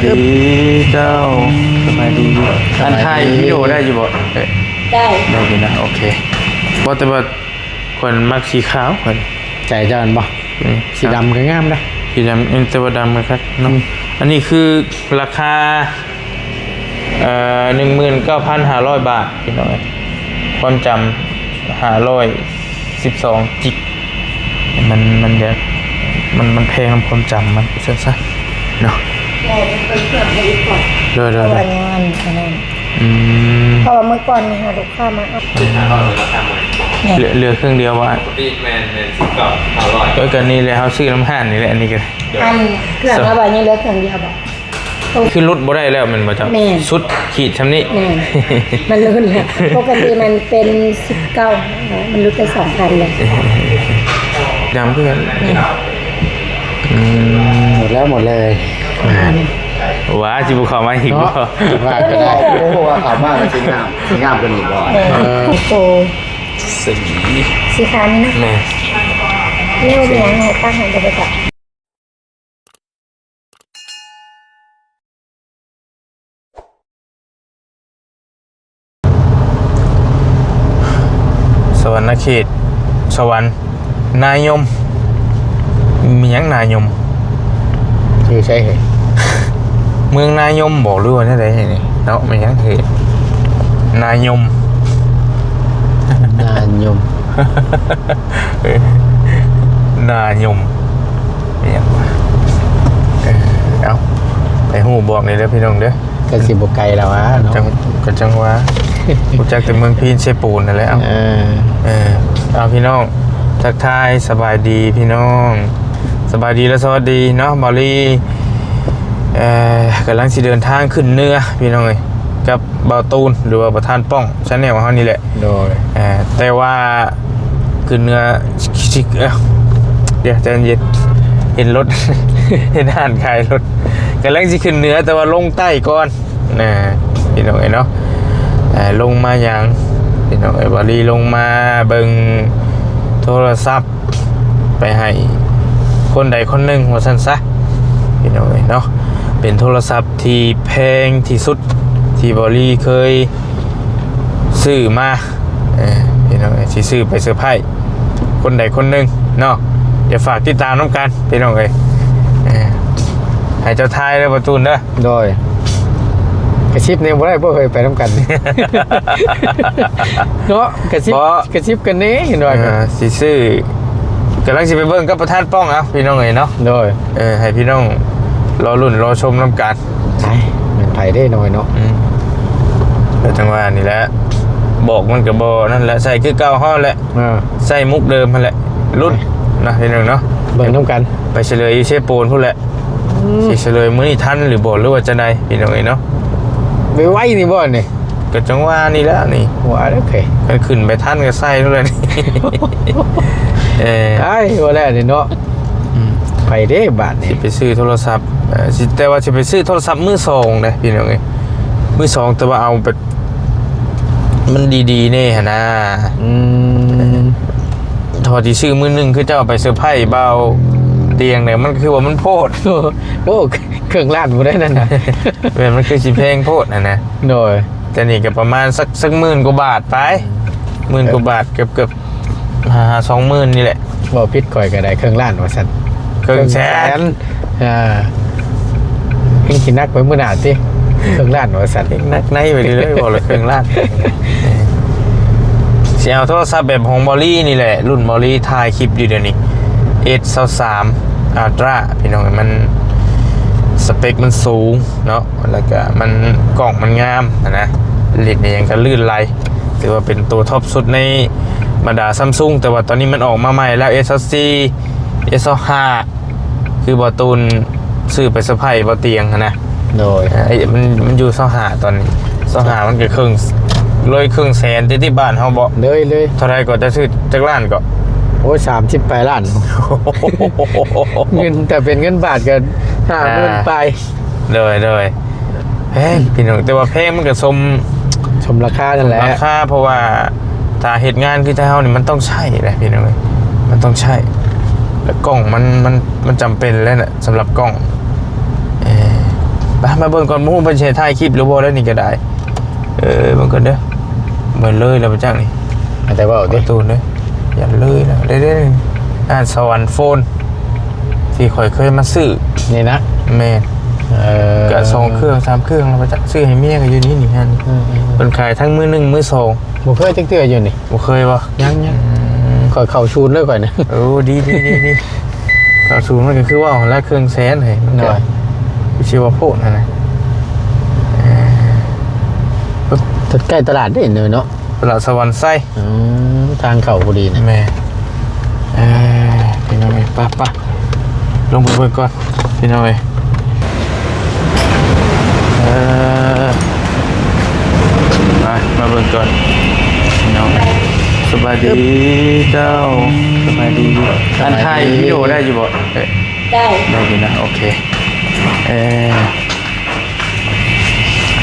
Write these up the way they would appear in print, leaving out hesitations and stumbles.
ดีเจ้าสบายดีอันไทยวิดีโอได้อยู่บ่ได้อยู่นะโอเคเพราะแต่ว่าคนมักสีขาวคน ใจเจ้าอันบ่สีดำก็งามนะสีดำแต่ว่าดำนะครับเนาะอันนี้คือราคา19,500 บาทพี่น้องความจำ512จิกมันเดี๋ยวมันแพงความจำมันเสียซะเนาะเป็นเครื่องบริก่อนเลยเพราะว่านี้มันขนาดเพราะว่าเมื่อก่อนมีหาลูกค้ามาเอาเหลือเครื่องเดียวว่าปีแมนสิบเก้า500ก็กันนี่เลยเขาซื้อน้ำห่านนี่แหละอันนี้กันอันเครื่องเอาไว้ยังเหลือเครื่องเดียวแบบคือลดบ่ได้แล้วมันบ่จับสุดขีดชำนี้มันลดแล้วปกติมันเป็น19มันลดไป2,000เลยดำเพื่อนหมดแล้วหมดเลยว้าจิบุขอมาอีกบ่ว่าก็ได้โอ้โหว่าขาวมากจริงงามงามกันอีกบ่โตสีขาวนี่นะแม่เรียกว่าอย่างไรตั้งหันไปก่อนสวรรณเขตสวรรค์นายมมีหยังนายมคือใช่เหรอเมืองนายมบอกหรือว่าอะไรนี่เนาะมีหยังเหตุนายมนายมนายมเนี่ยเอาไปหูบอกนี่แล้วพี่น้องเด้อก็สิบไกลแล้ววะเนาะจังว่ารู้จักแต่เมืองพีนเชปูนนั่นแหละเอาพี่น้องทักทายสบายดีพี่น้องสบายดีและสวัสดีเนาะบอลลี่กำลังสิเดินทางขึ้นเนื้อพี่น้องเลยกับเบาตูนหรือว่าประธานป้องชั้นแนวของเขานี่แหละโดยแต่ว่าขึ้นเนื้อเดี๋ยวใจเย็นเห็นรถ เห็นอ่านขายรถกำลังสิขึ้นเนื้อแต่ว่าลงใต้ก่อนนะพี่น้องเนาะลงมาอย่างพี่น้องบอลลี่ลงมาเบิ่งโทรศัพท์ไปให้คนใดคนหนึ่งว่าสั้นซะพี่น้องเนาะเป็นโทรศัพท์ที่แพงที่สุดที่บอลลี่เคยซื้อมาพี่น้องที่ซื้อไปเซอร์ไพรส์คนใดคนหนึ่งเนาะเดี๋ยวฝากติดตามน้ำกันพี่น้องให้เจ้าทายได้ประตูนเด้อโดยกระชิบเนี่ยบ่ได้บ่เคยไปน้ำกันเนาะกระชิบกันนี้เห็นว่าสิซื้อกำลังสิไปเบิ่งกับประธานป้องอ่ะพี่น้องเนาะโดยให้พี่น้องรอรุ่นรอชมน้ำกันใช่มันไผได้น้อยเนาะแต่จังหวะนี่แหละบอกมันกับบอนั่นแหละใส่คือเก่าห่อแหละใส่มุกเดิมมันแหละรุ่นนะพี่น้องเนาะเบิ่งน้ำกันไปเฉลยเชฟโปนพูดแหละสิเฉลยมื้อนี้ทันหรือบ่หรือว่าจะใดพี่น้องเนาะไปไว้นี่บ่นี่ก็จังหวะนี่แล้วนี่ว่าโอเคมันขึ้นไปทันก็ใส่ทุกเลยไอ้ว่าแล้วนี่เนาะไปเด้บาทนี่ไปซื้อโทรศัพท์แต่ว่าจะไปซื้อโทรศัพท์มือสองเลยพี่น้องมือสองแต่ว่าเอาแบบมันดีๆแน่ฮะนะทอที่ซื้อมือหนึ่งคือเจ้าไปเซอร์ไพรส์เบาเตียงเนี่ยมันคือว่ามันโพดโอ้เครื่องล้านบ่ได้นั่นน่ะมันคือสิเพลงโพดนะโดยแต่นี่ก็ประมาณสัก10,000 กว่าบาทไป10,000 กว่าบาทเกือบ20,000นี่แหละบ่ผิดข่อยก็ได้เครื่องล้านว่าซั่นเครื่องแสนเพิ่งกินนักไปมื้อหน้าติเครื่องล้านว่าซั่นนักในไปเลยบ่ละเครื่องล้านสิเอาโทรศัพท์แบบของบอลลี่นี่แหละรุ่นบอลลี่ถ่ายคลิปอยู่เดี๋ยวนี้ S23 Ultra พี่น้องมันสเปคมันสูงเนาะแล้วก็มันกล่องมันงามนะเลนส์เนี่ยยังก็ลื่นไหลถือว่าเป็นตัวท็อปสุดในบรรดา Samsung แต่ว่าตอนนี้มันออกมาใหม่แล้ว S24 S25 คือบอตูนซื้อไปสะพายบอเตียงนะโดยมันอยู่25ตอนนี้25มันก็ครึ่งแสนที่บ้านเฮาบ่เลยเท่าไรก็จะซื้อจักล้านก็โอ้38 ล้านเงินแต่เป็นเงินบาทก็50,000ไปเลยแพงพี่น้องแต่ว่าแพงมันก็ชมราคานั่นแหละราคาเพราะว่าถ้าเหตุงานคือเฮานี่มันต้องใช้แหละพี่น้องมันต้องใช้แล้วกล้องมันจำเป็นแล้วน่ะสำหรับกล้อง มาเบิ่งก่อนมู้เป็นเชถ่ายคลิปหรือบ่แล้วนี่ก็ได้เบิ่งก่อนเด้อเบิ่งเลยแล้วบ่จักนี่ แต่ว่า ป ดิ ระตูเด้ออย่าเลยนะเด้อ่านสวรรค์โฟนที่ข่อยเคยมาซื้อ นี่นะ แม่นก็2เครื่อง3เครื่องแล้วบ่จักซื้อให้เมียก็อยู่นี่ฮะนี่เพิ่นขายทั้งมื้อ1มื้อ2 บ่เคยจักเทื่ออยู่นี่ บ่เคยบ่ ยังข่อยเข้าชูนเลยก่อนนะ โอ้ดีก็สูงมันก็คือว่าของละเครื่องแสนเฮ้ยมันก็ชื่อว่าโพดนะ ใกล้ตลาดได้เนาะ ตลาดสวรรค์ไส้ ทางเข้าพอดีนะ แม่พี่น้องเอ้ยป่ะลงไปเบิ่งก่อนพี่น้องเอ้ยมาเบิ่งก่อนพี่น้องสบายดีเจ้าสบายดีอันถ่ายวิดีโอได้อยู่บ่ ได้ ได้อยู่นะโอเค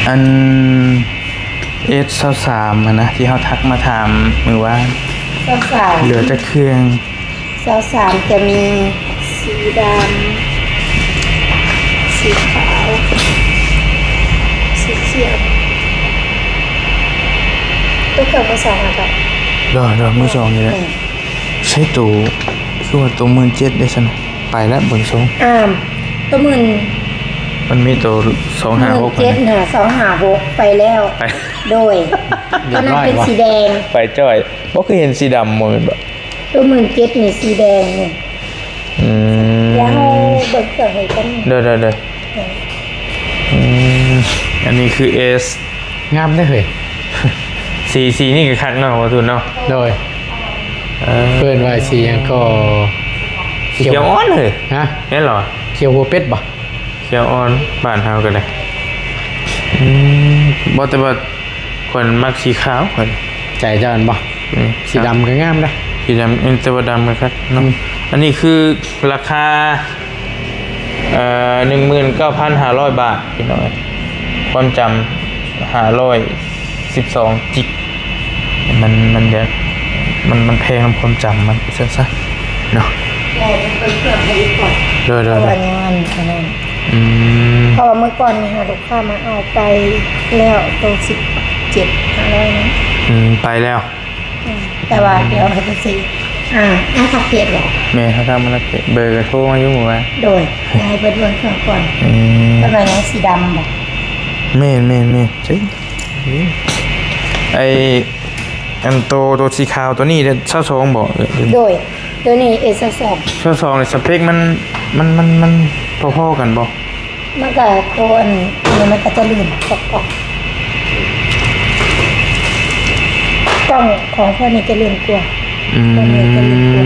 อันS23นะที่เขาทักมาถามมือว่า สาว เหลือแต่เครื่อง สาวจะมีสีดำสีขาวสีเขียวตัวเครื่องมือสองอะครับ รอมือสองอยู่แล้วใช้ตัวคือว่าตัว17,000ได้ซะนะไปแล้วเบิ่งทรง ตัวหมื่น มันมีตัว256 เจ็ด256ไปแล้ว ไป โดยตอนนั้นเป็นสีแดง ไปจ้อยบ่เคยเห็นสีดำบ่แม่นบ่ ตัว17,000นี่สีแดงนี่แล้วเบิกเครื่องให้กัน เด้ออันนี้คือ S งามได้เฮ้ย สีนี่คือคักเนาะว่าทุนเนาะ โดยเพิ่นว่าสีหยังก็ เขียวอ่อนเลย ฮะ เห็นเหรอ เขียวบัวเป็ดบ่ เขียวอ่อนบ้านเฮาก็ได้บ่แต่ว่าคนมักสีขาวคน ใจเจ้าอันบ่สีดำก็งามนะ สีดำแต่ว่าดำนะครับเนาะอันนี้คือราคา19,500 บาทพี่น้อยความจำ512จิกมันจะมันแพงความจำมันซะเนาะ เราเบิกเครื่องให้ก่อน เด้อ เพราะว่าอย่างนั้นเพราะว่าเมื่อก่อนนี่ค่ะลูกค้ามาเอาไปแล้วตัว17,500นะ ไปแล้ว แต่ว่าเดี๋ยวให้ไปซื้อน่าขับเพจหรอ แม่เขาทำมาแล้วเบอร์กระโทรมาอยู่หมู่ว่า โดยให้เปิดเบื้องเครื่องก่อนแล้วก็ยังสีดำบอก แม่จริงไออันตัวสีขาวตัวนี้เช่า2บอก โดยตัวนี้เอสสอง เช่า2เลยสเปคมันพอๆกันบอก มันก็ตัวอันนี้มันก็จะลื่นกล่องของพ่อนี่จะลื่นกว่าตัวนี้จะลื่นกว่า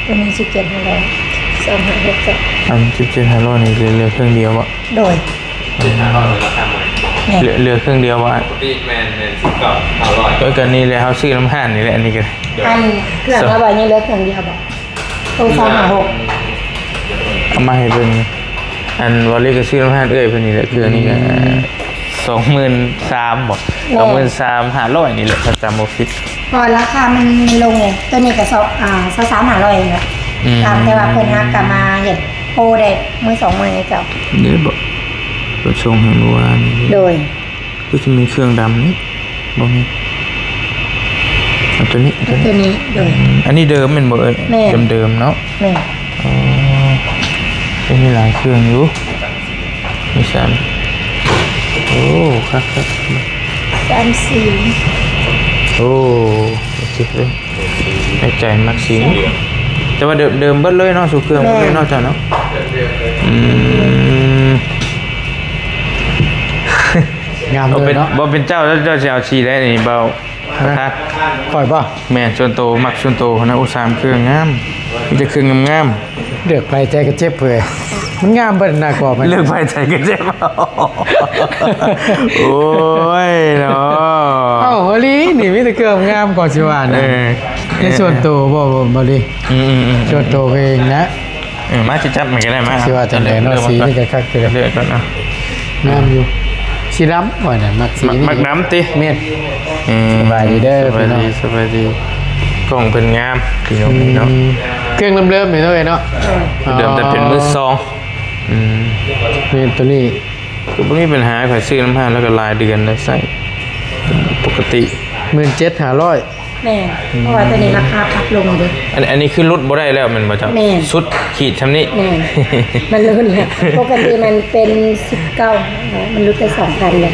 ตัวนี้17,500 อัน17,500นี่เหลือเครื่องเดียววะ โดย 500ราคาใหม่ เหลือเครื่องเดียววะ ปีแมน10 กันนี่เลยเขาซื้อน้ำห่านนี่แหละอันนี้กัน อันเครื่องระบายนี่เหลือเครื่องเดียวบอกตัว256 เอามาให้เบิ่งอันวอลลี่ก็ซื้อน้ำห่านเพิ่นนี่แหละเครื่องนี้ก็23,000บอก23,500นี่แหละถ้าจำบ่ผิด พอราคามันลงไงตัวนี้ก็23,500เองนะแต่ว่าเพิ่นฮักกลับมาเห็นโปรได้มือ2 มือเจ้า เดี๋ยวบอกตัวชงแห่งเมื่อวาน โดย ก็จะมีเครื่องดำนี่บอกนี่เอาตัวนี้ ตัวนี้โดย อันนี้เดิมเป็นบ่เอ้ย แม่ เดิมเนาะ แม่ อ๋อเป็นมีหลายเครื่องอยู่มีสามโอ้ครับ 34 โอ้โอเคเลยในใจมักสีนี้แต่ว่าเดิมเบิดเลยเนาะสู่เครื่องเบิดเลยเนาะจ้ะเนาะงาม บ่ เล เป็ ย น เนาะ บ่เป็นเจ้าแล้วเจ้าจะเอาชีได้นี่เบาทัก ข่อยป่ะ แม่นส่วนโตมักส่วนโตนะอุตสาหเครื่องงามมีแต่เครื่องงาม เดือกไปใจก็เจ็บเลยมันงามเบิ่นน่ากว่ามัน ๆเลือกไปใจกันเจ็บโอ้ยเนาะ เอ้าฮอลีนี่มีแต่เครื่องงามกว่าสิว่านะในส่วนตัวบ่ลี ส่วนตัวเองนะ มาจิจับมันก็ได้มา สิว่าจังได๋เนาะสีนี่ก็คักคือ เลือกก่อนนะ งามอยู่สีดำว่าน่ะมักสีนี่ มักน้ำติ แม่น สบายดีเด้อ สบาย พี่น้อง ดีสบายดีกล่องเป็นงามพี่น้องเนาะ เครื่องเริ่มๆนี่เนาะเนาะ เดิมแต่เป็นมือซอง นี่ตัวนี้ ก็บ่มีปัญหาข่อยซื้อน้ำห้างแล้วก็รายเดือนได้ใช้ปกติ 17,500 แม่นเพราะว่าตัวนี้ราคาปรับลงเลย อันนี้คือลดบ่ได้แล้วแมันบ่จ๊ะ แม่น สุดขีดซำนี้ แม่นมันลดแล้วปกติมันเป็น19มันลดไป 2,000เลย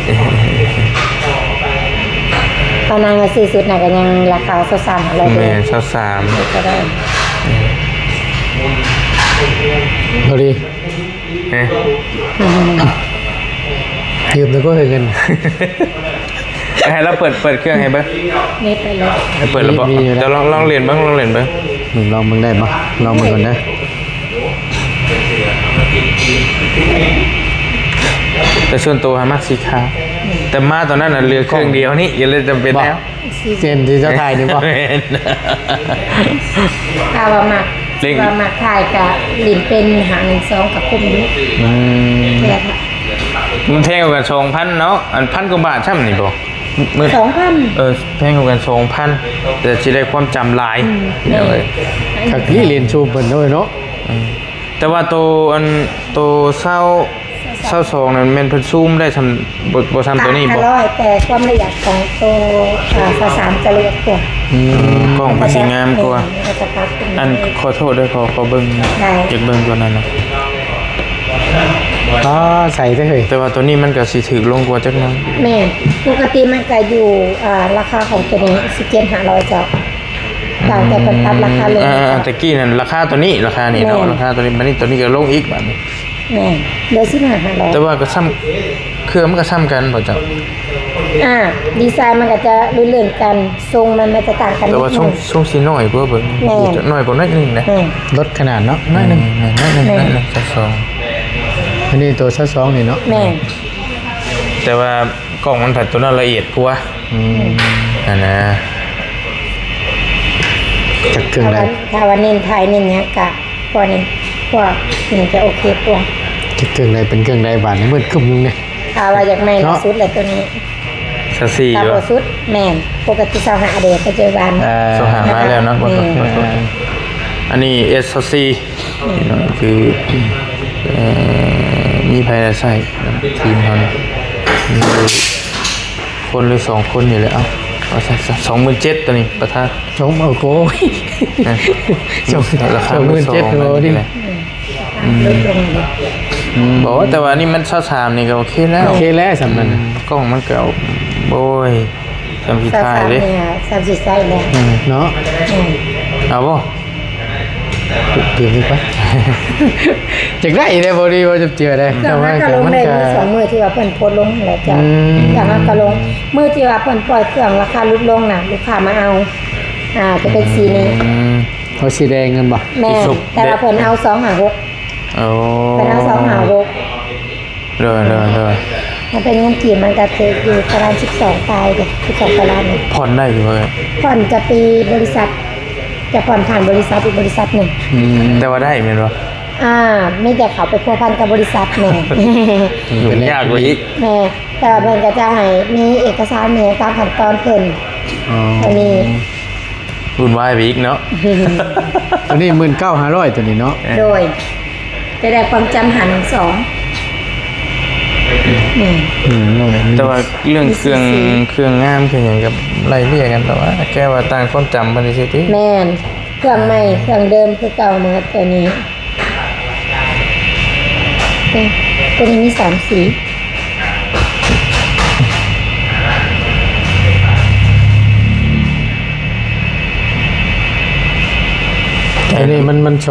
ตอนนั้นก็ซื้อสุดน่ะก็ยังราคา23,000เลย แม่23 ก็ได้ เอาดิ เอ๊ะ ยืมแล้วก็ให้เงิน ให้เราเปิดเครื่องให้เบิ่ง เน็ตไปเลย ให้เปิดแล้วบ่ มีอยู่แล้ว จะลองเรียนเบิ่งลองเรียนเบิ่ง หนึ่งลองมึงได้ปะลองมึงก่อนนะ แต่ส่วนตัวหามักสีขาวแต่มาตอนนั้นน่ะเหลือเครื่องเดียวนี่อย่าเลยจำเป็นแล้ว เส้นที่เจ้าไทยนี่ปะ แม่น ถ้าว่ามัก เร่ง ว่ามักถ่ายกับหลินเป็นหา12กับคุมอยู่ อืม เพื่อ มันแพงกว่ากัน2,000เนาะอัน1,000กว่าบาทช่ำนี่บ่มื้อ 2,000 แพงกว่ากัน2,000แต่สิได้ความจำหลายเดี๋ยวเอ้ย ขักที่เรียนชูเปิดด้วยเนาะ แต่ว่าตัว22นั่นแม่นเพิ่นซูมได้ทำบ่ทำตัวนี้บ่ 500แต่ความละเอียดของตัว23จะละเอียดกว่า กล้องมันสิงามกว่า มันจะปรับเป็น อันขอโทษด้วยขอเบิ่ง ได้ อยากเบิ่งตัวนั้นนะ อ๋อใส่ได้เลย แต่ว่าตัวนี้มันก็สิถูกลงกว่าจักหน่อย แม่ปกติมันก็อยู่ราคาของตัวนี้17,500จ้ะต่างแต่เพิ่นปรับราคาลง ตะกี้นั่นราคาตัวนี้ราคานี่เนาะ แม่น ราคาตัวนี้บัดนี้ตัวนี้ก็ลงอีกบัดนี้ แม่เหลือ15,500 แต่ว่าก็ซ้ำเครื่องมันก็ซ้ำกันบ่จัง ดีไซน์มันก็จะเลื่อนๆกันทรงมันจะต่างกัน แต่ว่าช่วงสิน้อยกว่าเบิ่ง แม่น น้อยกว่านิดนึงนะ แม่ ลดขนาดเนาะน้อยหนึง น้อยนึงสักสอง อันนี้ตัวซัดสองนี่เนาะ แม่ แต่ว่ากล้องมันผัดตัวนั้นละเอียดกว่า อืม อันนะ จากเครื่องใด ถ้าว่าเน้นไทยเน้นเนี้ยกะพวกนี้พวกนี่จะโอเคกว่า จากเครื่องใดเป็นเครื่องใดบาทนี่มืดคึมนึงเนี่ย ถ้าว่าอยากไม่ละสุดเลยตัวนี้ สักสี่ ถ้า อยู่ บ่สุดแม่นปกติ25เดปัจจุบัน สองหามาแล้วเนาะอันนี้ S4C นี่เนาะคือมีภายในใส่ทีมเขาเนี่ยมีคนหรือ2คนนี่แหละเอาสัก27,000ตัวนี้ประทาน ชมเอาโก้ย นะ ชม ราคา ชม17,000โลดิ ลดลงเลย บอกว่าแต่ว่านี่มัน23นี่ก็โอเคแล้ว โอเคแล้วสำนัน กล้องมันเก่าโอ้ยจำผิดทายเด้ เนี่ย30ไซส์แล้ว เนาะ เอาบ่ เดี๋ยวนี้ปะจากได้ได้บริวารจะเจอได้ แต่ว่าก็ลงได้มี2มื้อที่ว่าเพิ่นโพสต์ลงนั่นแหละจ้ะ อืม อย่างนั้นก็ลงมื้อที่ว่าเพิ่นปล่อยเครื่องราคาลดลงน่ะลูกค้ามาเอาจะเป็นสีนี้ เขาสีแดงกันบ่ แม่นแต่ว่าเพิ่นเอา256 โอ้ เพิ่นเอา256 เด้อ มันเป็นเงินกีบมันก็คืออยู่ประมาณ12ปลายเด้12ตารางเนี่ย ผ่อนได้อยู่เว้ย ผ่อนจะปีบริษัท จะผ่อนผ่านบริษัทอีกบริษัทหนึ่ง แต่ว่าได้แม่นบ่ ไม่แต่เขาไปพัวพันกับบริษัทแม่ มันยากกว่าอีก แม่แต่ว่าเพิ่นก็จะให้มีเอกสารแม่ตามขั้นตอนเพิ่น อ๋อ ตัวนี้ วุ่นวายไปอีกเนาะ ตัวนี้19,500ตัวนี้เนาะ โดยจะได้ความจำหัน2นี่ แต่ว่าเรื่องเครื่องงามคือหยังกับไล่เลี่ยกันแต่ว่าแก้ว่าต่างความจำบ่ได้สิติ แม่นเครื่องใหม่เครื่องเดิมคือเก่าเหมือนตัวนี้นี่ตัวนี้มี3สี อันนี้มัน200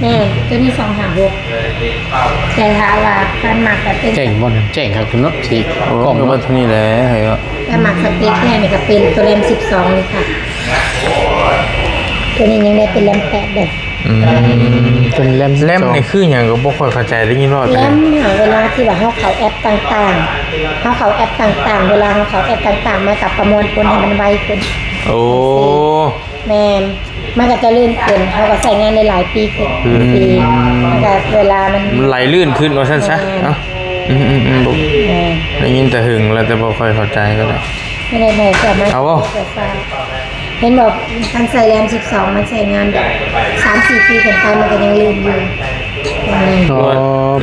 แม่ตัวนี้256แต่ถ้าว่าคันหมักก็เป็น แจ้งบ่เนี่ยแจ้งครับคุณเนาะสี โอ้ กล่อง ก็ เนาะ ว่าเท่านี้แหละเฮ้ยว่า ถ้าหมักสเปคแค่นี่ก็เป็นตัวแรม12เลยค่ะ ตัวนี้ยังได้เป็นแรม8เลย เป็นแรม แลมนี่คือหยังก็บ่ค่อยเข้าใจได้ยินว่า แร เป็น มหาเวลาที่ว่าเฮาเขาแอปต่างๆเฮาเขาแอปต่างๆ เวลาเฮาเขาแอปต่างๆ มากับประมวลผลให้มันไวขึ้น โอ้ แม่นมันก็จะลื่นขึ้นเฮาก็ใช้งานได้หลายปีขึ้นปีมันก็เวลามัน มันไหลลื่นขึ้นว่าซั่นซะเอ้าบ่ แม่น ได้ยินแต่หึงแล้วแต่บ่ค่อยเข้าใจก็ได้ ไม่ได้ไม่แต่มัน เอาบ่ เห็นบอกการใส่แรม12มันใช้งานแบบ3-4 ปีขึ้นไปมันก็ยังลืมอยู่นี่ อ๋อ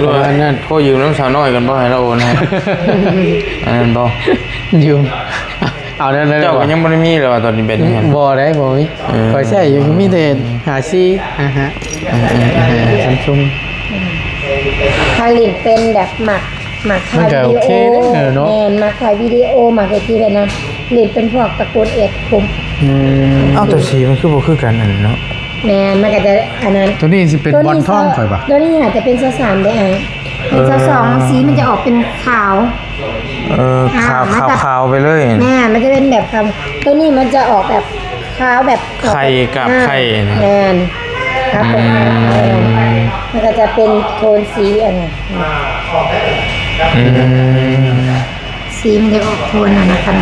ประมาณนั้น โทรยืมน้ำสาวน้อยกันบ่ให้เราโอนให้ อันนั้นบ่ ยืมเอาได้เลย เจ้าก็ยังบ่ได้มีเลยว่าตอนนี้เป็นยังไง บ่ได้บ่มีคอยใช้อยู่มีแต่หาซีฮะซัมซุง ผลิตเป็นแบบหมักถ่ายวิดีโอแมนหมักถ่ายวิดีโอหมักไอทีแบบนั้นผลิตเป็นพวกตระกูลเอ็ดคุม เอ้าแต่สีมันคือบ่คือกันนั่นเนาะ แมนมันก็จะอันนั้น ตัวนี้สิเป็นบอลท่องข่อยปะ ตัวนี้อาจจะเป็นสามได้เป็นสองสีมันจะออกเป็นขาว ขาวไปเลย แม่มันจะเป็นแบบคำตัวนี้มันจะออกแบบขาวแบบ ไข่กับไข่นะ แมนครับผมมันก็จะเป็นโทนสีอันนี้สีมันจะออกโทนอันนั้น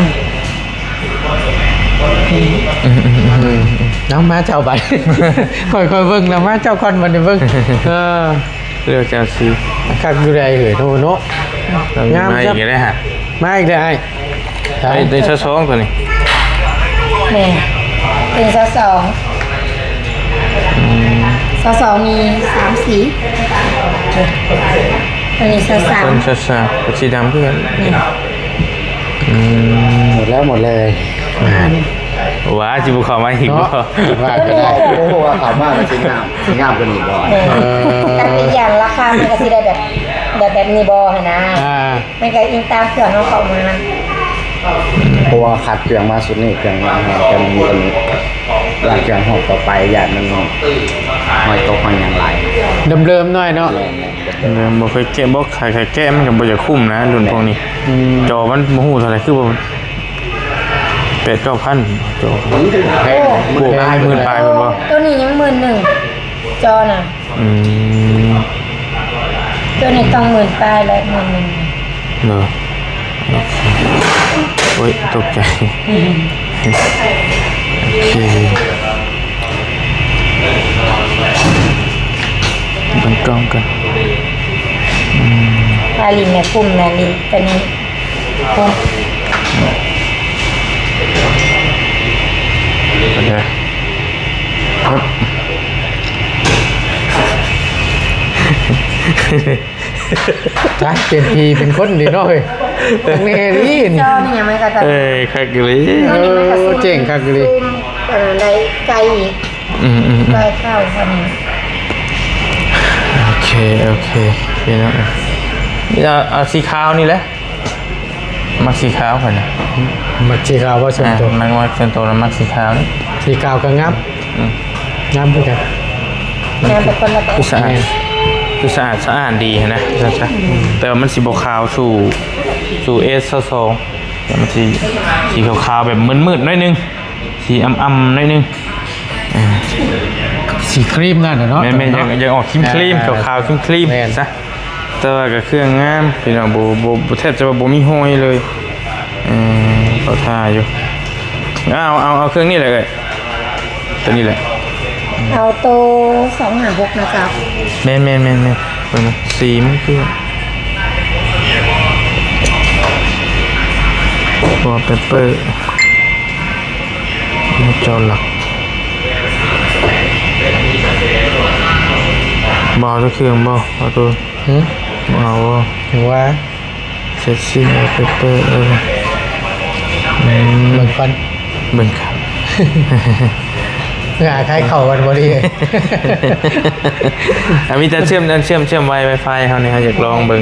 น้องมาเจ้าบัด ค่อยๆเบิ่งน้องมาเจ้าก่อนบัดนี้เบิ่งเลือกจากสี คักอยู่ได้เหยโทเนาะ งามอีกได้ฮะ มาอีกได้ไอ้ ไอ้ตัวช้องตัวนี้ แม่เป็นสองมี3สีอันนี้สาม ต้นซากับสีดำเพื่อน หมดแล้วหมดเลย ว้าจิบุเข้ามาอีกบ่ ว่าก็ได้ โอ้โหขาวมากเลยสิงามกันอีกบ่อย แต่อีกอย่างราคามันก็สิได้แบบนี้บอหนะมันก็อิงตามเครื่องของเขามา เพราะว่าขัดเครื่องมาสุดนี่เครื่องมาจะมีกันหลังเครื่องหอกต่อไปญาติมันหอยตกหอยอย่างไร เริ่มๆหน่อยเนาะ บ่เคยแกะบ่ขายแกะมันก็บ่จะคุ้มนะรุ่นพวกนี้จอมันบ่ฮู้เท่าไหร่คือบ่8-9,000จอ แพง บวก10,000ปลายพุ่นบ่ ตัวนี้ยัง11,000จอน่ะ ตัวนี้ต้อง10,000ปลายแล้ว11,000 เหรอโอเคโอ้ยตกใจโอเคบังกล้องกัน ปลาลินเนี่ยคุ้มนะลินตัวนี้คุ้ม โอเคครับ จ้ะเป็นพีเป็นคนดีเนาะเฮ้ยตั้งแน่นี่ จอนี่ยังไม่กระตัน เอ้ยคักเลย เจ๋งคักเลย ได้ไกลอีกไกลเข้าคนนี้ โอเคพี่น้องเอาสีขาวนี่แหละมักสีขาวก่อนนะ มักสีขาวว่าส่วนตัว มักส่วนตัวแล้วมักสีขาวนี่ สีขาวก็งับงับเหมือนกัน งานเป็นคนละแบบ คือสะอาดดีนะใช่แต่ว่ามันสีบขาวสู่S22แต่มันสีขาวแบบมืดๆหน่อยนึงสีอ่ำๆหน่อยนึง สีครีมนั่นเนาะ แม่ยังออกครีมขาวครีมซะแต่ว่าก็เครื่องงามพี่น้องบ่แทบจะบ่มีห้อยเลยเขาท่าอยู่เอาเครื่องนี้เลยตัวนี้แหละ เอาโต256นะครับ แม่นเปิดมาสีมันคือตัวเปเปอร์จอหลักบอลเครื่องบอลตัวเอา ถึงว่า เซตซิ่งเปเปอร์เหมือนฟัน เบิ่งครับ งาคล้ายเข่ากันพอดี มีแต่เชื่อมไวไฟเขาเนี่ยอยากลองเบิ่ง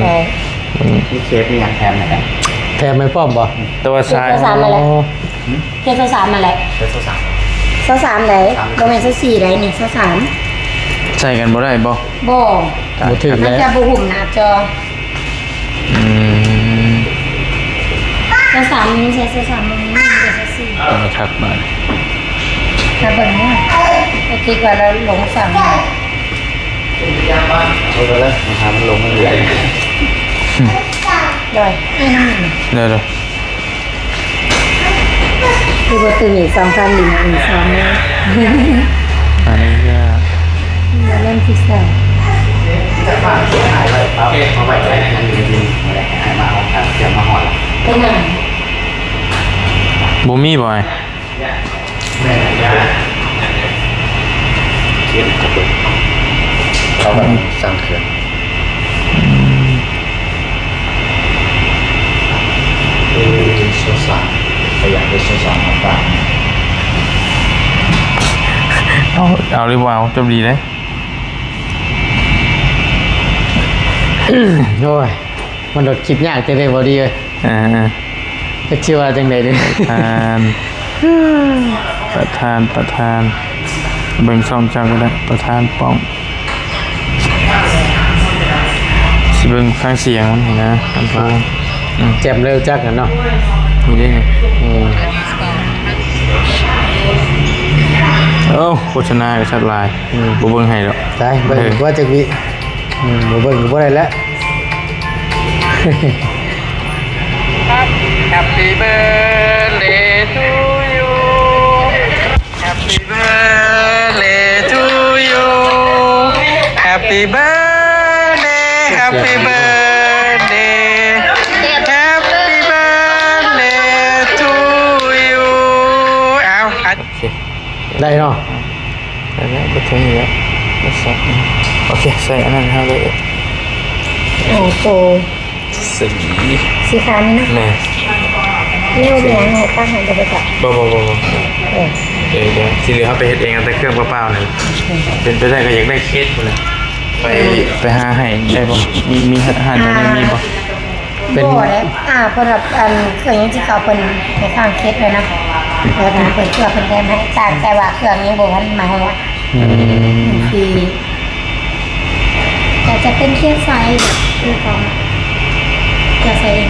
มีเคสมีอย่างแถมไหนกัน แถมไม่ป้อมบ่ ตัวชาย 3มาแล้วเคส3มาแล้ว เป็นโซ่สาม 3ไหนบ่แม่น4ไหนนี่3 ใส่กันบ่ได้บ่ บ่ บ่ถึง มัน แล้ว จะบ่หุ่มหน้าจอ3นี่ใช้3มันไม่ใช่4 ทักมา ถ้าเบิ่งนะไปคลิกว่าแล้วหลงสั่ง เอาไปเลยราคามันลงมาเหลือ ด้วยให้น้ำหนึ่ง เดี๋ยว คือว่าตื่นอีก2,000ลิงอีก2นะ อันนี้ก็ มาเล่นพิซซ่า เอาไปเลยนั่นอยู่ดีอะไรให้มาเอาครับเดี๋ยวมาห่อละ เป็นไง บ่มีบ่ไอ้ เขียนกระตุกเขาแบบสั่งเครื่อง โซซาขยันไปโซซามาบ้าง เอาหรือเปล่าจบดีเลย โอ้ยมันโดดคลิปยากจังเลยบ่ดีเลย อ่า จะชื่อว่าจังได๋ดิ ประธานเบิ่งช่องเจ้าก็ได้ประธานป้องสิเบิ่งฟังเสียงมันเห็นนะอันพง แจ่มเร็วจักกันเนาะ นี่ได้ไง อืม โอ้โฆษณาก็ชัดลายบ่เบิ่งให้ดอก ได้เบิ่งว่าจักวิบ่เบิ่งก็บ่ได้แล้ว Happy birthday to you Happy birthday to you Happy birthday Happy birthday Happy birthday to you เอาอัดโอเค ได้เนาะ แล้วก็ถึงแล้วโอเคใส่อันนั้นให้เลย โอ้โห สี สีขาวนี่นะ แม่ เร็วเนี่ยไงตั้งให้ดูไปก่อน บ่ เออ เดี๋ยวที่เหลือเขาไปเฮ็ดเองเอาแต่เครื่องเปล่าๆเลยเป็นไปได้ก็อยากได้เคสหมดเลยไปหาให้ได้บ่มีอาหารอยู่ในมีบ่ เป็น โบได้เพิ่นแบบเครื่องยังที่เขาเพิ่นไปข้างเคสเลยนะแล้วก็เพิ่นเครื่องเพิ่นแถมให้แต่ว่าเครื่องยังบ่ทันมาให้ว่า ฟรีแต่จะเป็นเคสไซส์แบบคือของจะใส่เอง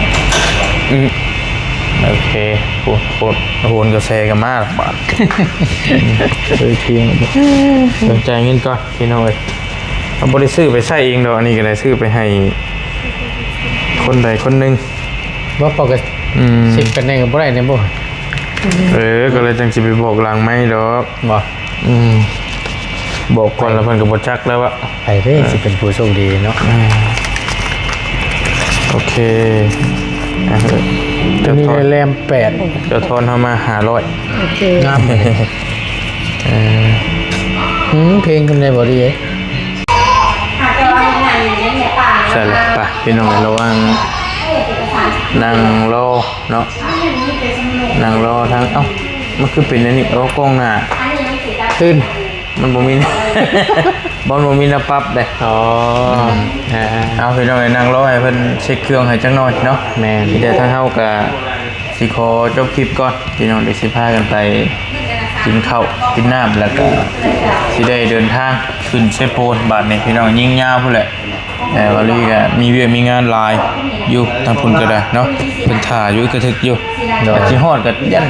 โอเคโหนกระแสกันมากบาทเฮ้ยเที่ยงสนใจเงินก่อนพี่น้องเอ้ยเอาบ่ได้ซื้อไปใช้เองดอกอันนี้ก็ได้ซื้อไปให้คนใดคนหนึง บ่ปกติสิกันได้ก็บ่ได้เนี่ยบ่ ก็เลยจังสิไปบอกหลังไม่ดอก บ่ บอกก่อนแล้วเพิ่นก็บ่จักแล้วว่า ไผเด้สิเป็นผู้โชคดีเนาะ โอเคอ่ะ ตั เดี๋ยว วนี้ ทอน ได้แรม8 เดี๋ยวทอนเฮามา500 โอเค งามเพลงกันได้บ่ดีเอ้ แต่ว่ายังไงเนี่ยป่า ใช่เลยไพี่น้องระวังนั่งรอเนาะนั่งรอทางมันคือเป็นอันนี้กล้องหน้า ขึ้น มันบ่มี บ่มีหน้าปรับเด้ อ๋อ เอาพี่น้องนั่งรอให้เพิ่นเช็คเครื่องให้จักหน่อยเนาะ แม่น เดี๋ยวทางเฮาก็สิขอจบคลิปก่อนพี่น้องเดี๋ยวสิพากันไปกินข้าวกินน้ำแล้วก็สิได้เดินทางขึ้นเซโปนบาดนี้พี่น้องยิ่งยาวพุ่นแหละวันนี้ก็มีเวียมีงานหลายอยู่ทางพุ่นก็ได้เนาะเพิ่นถ่าอยู่กระทึกอยู่สิฮอดก็ยัน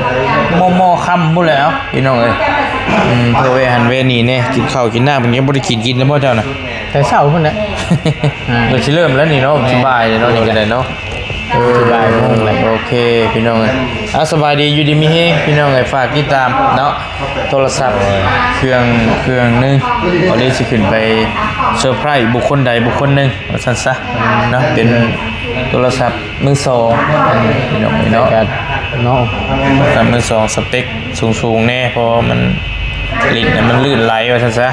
มอค่ำพุ่นแล้วพี่น้องเอ้ยเพื่อเวหันเวนี่แน่กินข้าวกินน้ำเป็นยังบ่ได้กินแล้วบ่เจ้าน่ะ แต่เช้าพุ่นน่ะ เราสิเริ่มแล้วนี่เนาะสบายเลยเนาะนี่ก็ได้เนาะสบายโมงเลยโอเคพี่น้องเอ้ยสบายดีอยู่ดีมีเฮงพี่น้องเอ้ยฝากติดตามเนาะโทรศัพท์เครื่องนึงเอาเลยสิขึ้นไปเซอร์ไพรส์บุคคลใดบุคคลหนึ่งว่าซั่นซะเนาะเป็นโทรศัพท์มือสองพี่น้องเอ้ยเนาะ เนาะ โทรศัพท์มือสองสเปคสูงๆแน่เพราะมันลิ้นน่ะมันลื่นไหลว่าซั่นซะ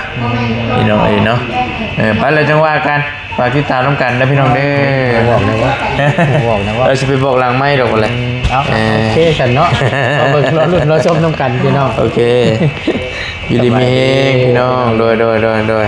พี่น้องเอ้ยเนาะไปเลยจังว่ากันฝากติดตามน้ำกันนะพี่น้องเด้อ บอกเลยว่าบอกนะว่า จะไปบอกหลังไม่ดอกอะไร เอาโอเคกันเนาะเอาเบิ่งรอลุ้นรอชมน้ำกันพี่น้อง โอเค อยู่ดีมีเฮงพี่น้องโดย